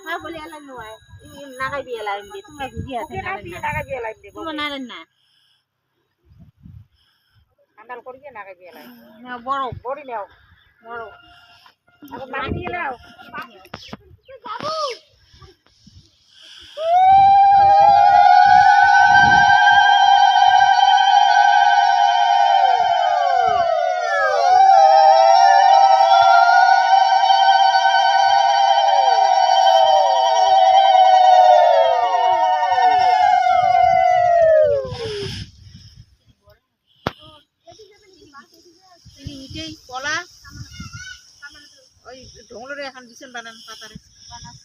Nah, boleh alam nuai. Ini nakai biar lain dia. Tu lagi dia. naga biya lain de Tu mana na? andal koriye naga biya lain Na boro. bori naও Boro. ako mani দিয়ে নাও Ini hijau, pola. Oi, ढोंगलो रे এখন বিছন বানান পাতারে বানাস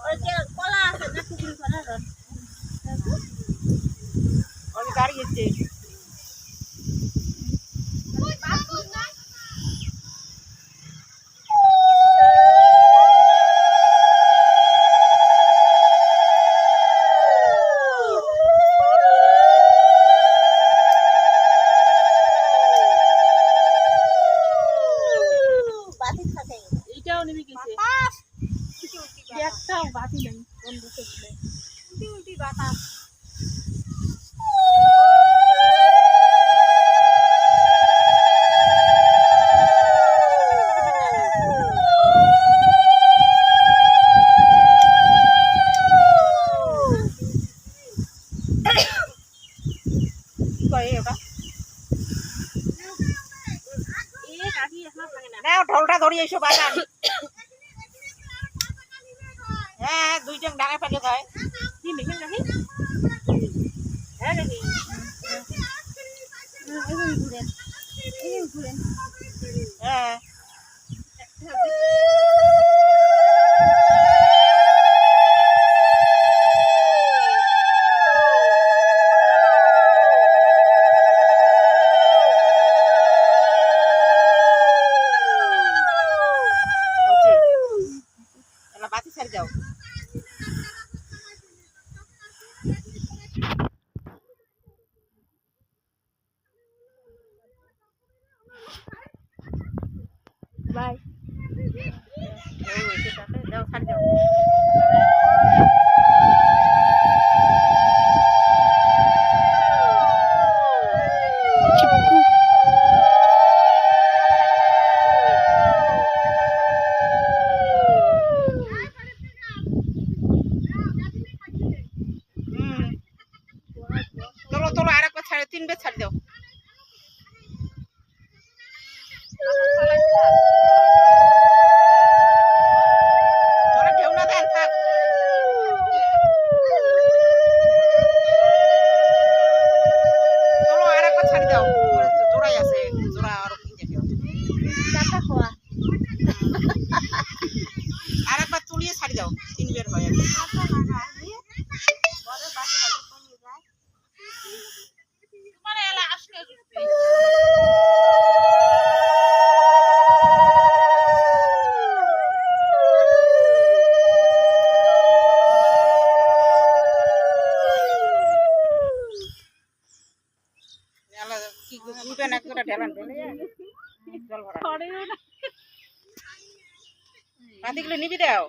ওই যে কলা আছে না কুকুর কলার ওই দাঁড়িয়েছে একটাও বাতি নেই কোন বসে বলে উল্টি উল্টি বাতাস ঢোলটা ধরিয়ে এসো বাজান হ্যাঁ দুইজন ডাঙায় পাঠিয়ে দেয় কি মেখে রাখি হ্যাঁ নাকি ঘুরেন হ্যাঁ বাতি ছাড় যাও বাই দাও ছাড় যাও তোলো আরেকবার ছাড়ে 3 বার ছাড় দাও তোরা ঢেউ না দেন থাক তোলো আরেকবার ছাড় দাও জোড়াই আছে জোড়া আর কিনতে দিও টাকা খোয়া আরেকবার তুলিয়ে ছাড় দাও 3 বার হয় জল ভরা নিবি দাও